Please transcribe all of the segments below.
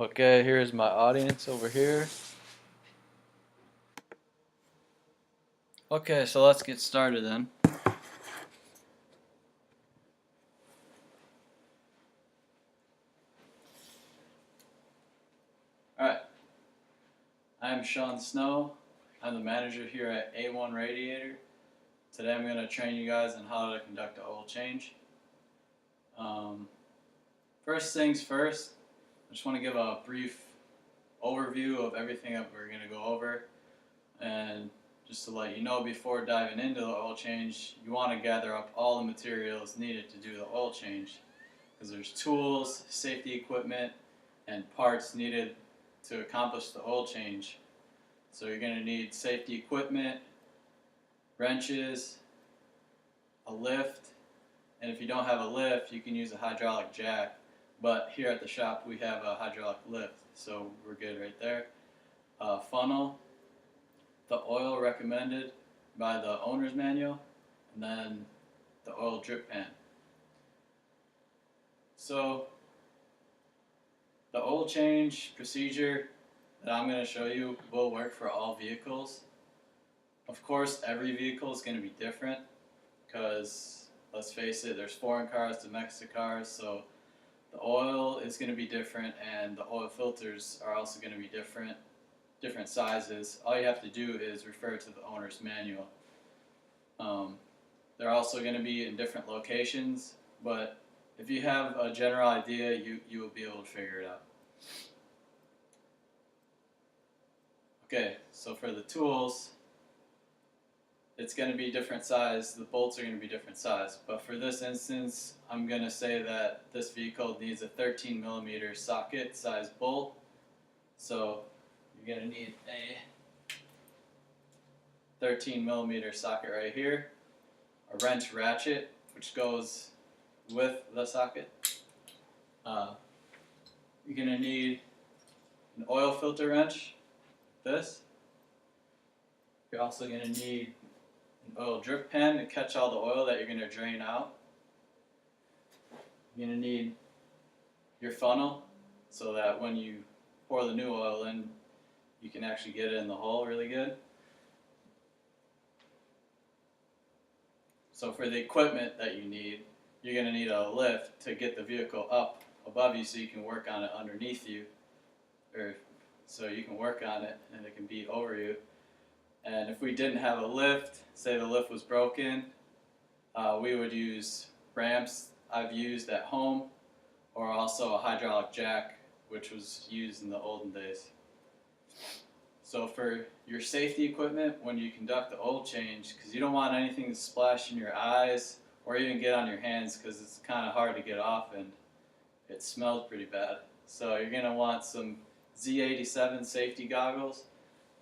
Okay, here's my audience over here. Okay, so let's get started then. Alright, I'm Sean Snow. I'm the manager here at A1 Radiator. Today I'm going to train you guys on how to conduct an oil change. First things first, I just want to give a brief overview of everything that we're going to go over. And just to let you know, before diving into the oil change, you want to gather up all the materials needed to do the oil change. Because there's tools, safety equipment, and parts needed to accomplish the oil change. So you're going to need safety equipment, wrenches, a lift, and if you don't have a lift, you can use a hydraulic jack. But here at the shop, we have a hydraulic lift, so we're good right there. Funnel, the oil recommended by the owner's manual, and then the oil drip pan. So the oil change procedure that I'm going to show you will work for all vehicles. Of course, every vehicle is going to be different because, let's face it, there's foreign cars, domestic cars, so the oil is going to be different and the oil filters are also going to be different sizes. All you have to do is refer to the owner's manual. They're also going to be in different locations, but if you have a general idea, you will be able to figure it out. Okay, so for the tools, it's going to be different size. The bolts are going to be different size. But for this instance, I'm going to say that this vehicle needs a 13 millimeter socket size bolt. So you're going to need a 13 millimeter socket right here, a wrench ratchet, which goes with the socket. You're going to need an oil filter wrench, this. You're also going to need an oil drip pan to catch all the oil that you're going to drain out. You're going to need your funnel so that when you pour the new oil in, you can actually get it in the hole really good. So for the equipment that you need, you're going to need a lift to get the vehicle up above you so you can work on it underneath you, or so you can work on it and it can be over you. And if we didn't have a lift, say the lift was broken, we would use ramps I've used at home, or also a hydraulic jack, which was used in the olden days. So for your safety equipment, when you conduct the oil change, because you don't want anything to splash in your eyes or even get on your hands, because it's kind of hard to get off and it smells pretty bad. So you're going to want some Z87 safety goggles.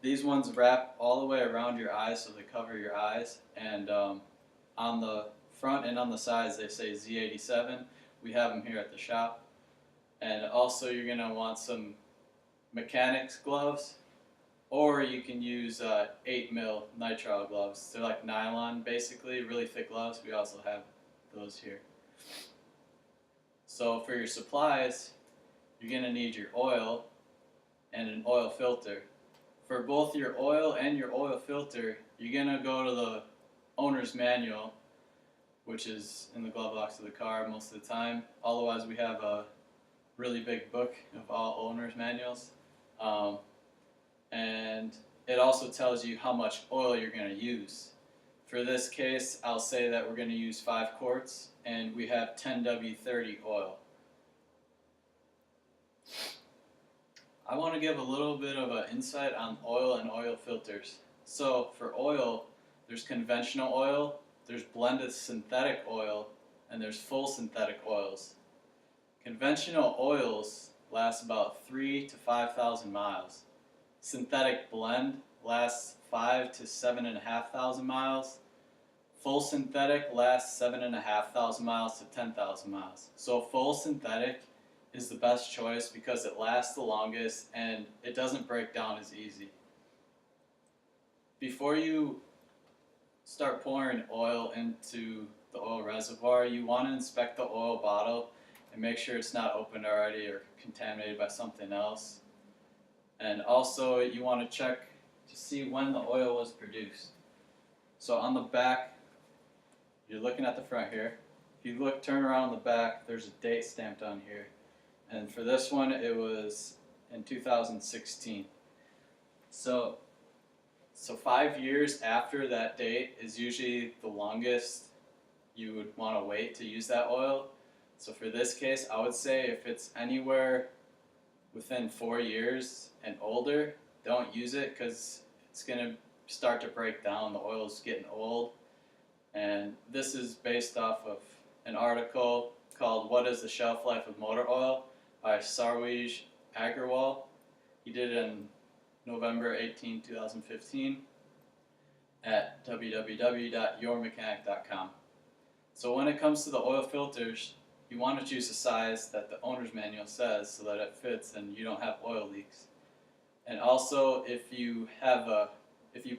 These ones wrap all the way around your eyes so they cover your eyes, and on the front and on the sides they say Z87. We have them here at the shop. And also you're going to want some mechanics gloves, or you can use 8mm nitrile gloves. They're like nylon basically, really thick gloves. We also have those here. So for your supplies, you're going to need your oil and an oil filter. For both your oil and your oil filter, you're going to go to the owner's manual, which is in the glove box of the car most of the time. Otherwise, we have a really big book of all owner's manuals. And it also tells you how much oil you're going to use. For this case, I'll say that we're going to use 5 quarts, and we have 10W30 oil. I want to give a little bit of an insight on oil and oil filters. So for oil, there's conventional oil, there's blended synthetic oil, and there's full synthetic oils. Conventional oils last about 3,000 to 5,000 miles. Synthetic blend lasts 5,000 to 7,500 miles. Full synthetic lasts 7,500 miles to 10,000 miles. So full synthetic is the best choice because it lasts the longest and it doesn't break down as easy. Before you start pouring oil into the oil reservoir, you want to inspect the oil bottle and make sure it's not opened already or contaminated by something else. And also you want to check to see when the oil was produced. So on the back, you're looking at the front here. If you turn around the back, there's a date stamped on here. And for this one, it was in 2016. So 5 years after that date is usually the longest you would want to wait to use that oil. So for this case, I would say if it's anywhere within 4 years and older, don't use it because it's going to start to break down. The oil is getting old. And this is based off of an article called What is the Shelf Life of Motor Oil by Sarwej Agrawal. He did it in November 18, 2015 at www.yourmechanic.com. So when it comes to the oil filters, you want to choose a size that the owner's manual says so that it fits and you don't have oil leaks. And also if you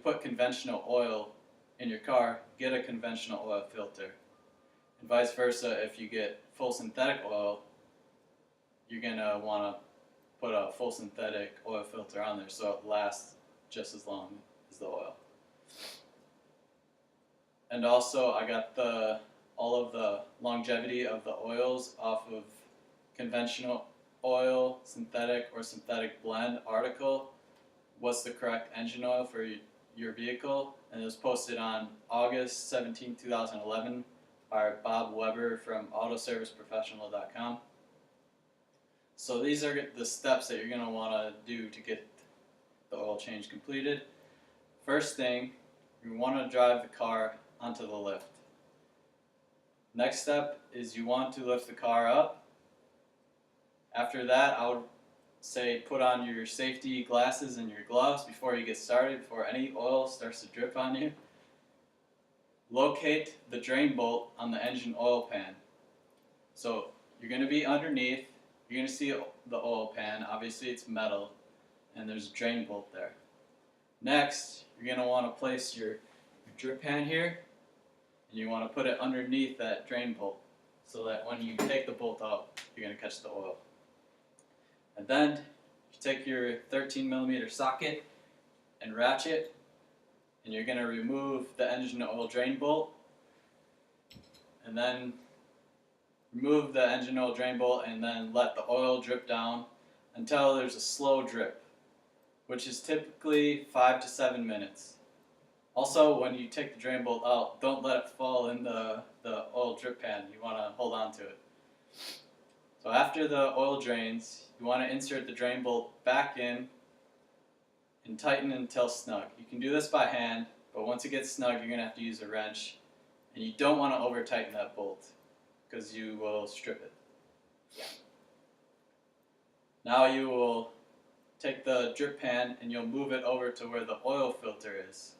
put conventional oil in your car, get a conventional oil filter. And vice versa, if you get full synthetic oil, you're going to want to put a full synthetic oil filter on there so it lasts just as long as the oil. And also I got all of the longevity of the oils off of Conventional Oil, Synthetic, or Synthetic Blend article. What's the correct engine oil for your vehicle? And it was posted on August 17, 2011 by Bob Weber from autoserviceprofessional.com. So these are the steps that you're going to want to do to get the oil change completed. First thing, you want to drive the car onto the lift. Next step is you want to lift the car up. After that, I would say put on your safety glasses and your gloves before you get started, before any oil starts to drip on you. Locate the drain bolt on the engine oil pan. So you're going to be underneath, you're going to see the oil pan, obviously it's metal, and there's a drain bolt there. Next, you're going to want to place your drip pan here, and you want to put it underneath that drain bolt so that when you take the bolt out, you're going to catch the oil. And then you take your 13mm socket and ratchet, and you're going to remove the engine oil drain bolt, and then remove the engine oil drain bolt and then let the oil drip down until there's a slow drip, which is typically 5 to 7 minutes. Also, when you take the drain bolt out, don't let it fall in the oil drip pan. You want to hold on to it. So after the oil drains, you want to insert the drain bolt back in and tighten until snug. You can do this by hand, but once it gets snug, you're going to have to use a wrench. And you don't want to over tighten that bolt because you will strip it. Now you will take the drip pan and you'll move it over to where the oil filter is,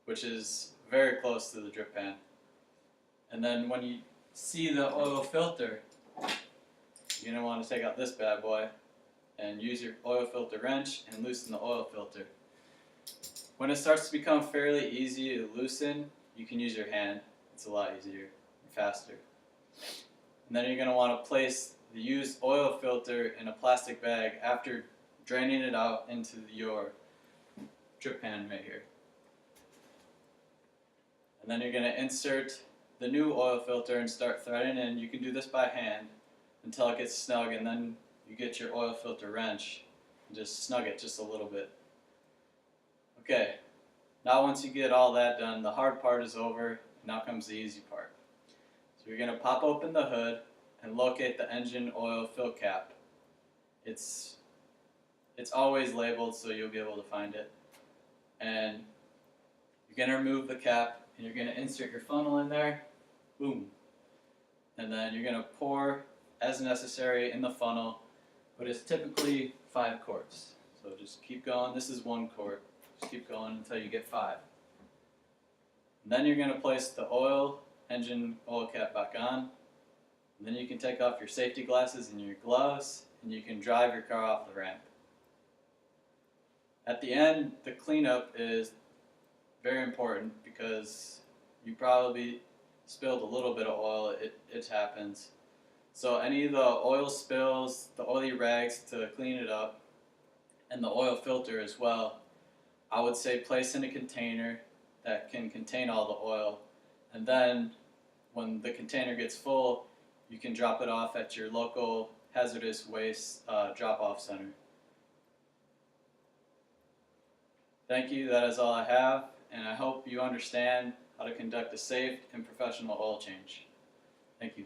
which is very close to the drip pan. And then when you see the oil filter, you're going to want to take out this bad boy and use your oil filter wrench and loosen the oil filter. When it starts to become fairly easy to loosen, you can use your hand. It's a lot easier and faster. And then you're going to want to place the used oil filter in a plastic bag after draining it out into your drip pan right here. And then you're going to insert the new oil filter and start threading in. You can do this by hand until it gets snug, and then you get your oil filter wrench and just snug it just a little bit. Okay, now once you get all that done, the hard part is over. Now comes the easy part. So you're going to pop open the hood and locate the engine oil fill cap. It's always labeled, so you'll be able to find it. And you're going to remove the cap, and you're going to insert your funnel in there. Boom. And then you're going to pour as necessary in the funnel, but it's typically 5 quarts. So just keep going. This is 1 quart. Just keep going until you get 5. And then you're going to place the engine oil cap back on. And then you can take off your safety glasses and your gloves, and you can drive your car off the ramp. At the end, the cleanup is very important because you probably spilled a little bit of oil. It happens. So any of the oil spills, the oily rags to clean it up, and the oil filter as well, I would say place in a container that can contain all the oil, and then when the container gets full, you can drop it off at your local hazardous waste drop-off center. Thank you, that is all I have, and I hope you understand how to conduct a safe and professional oil change. Thank you.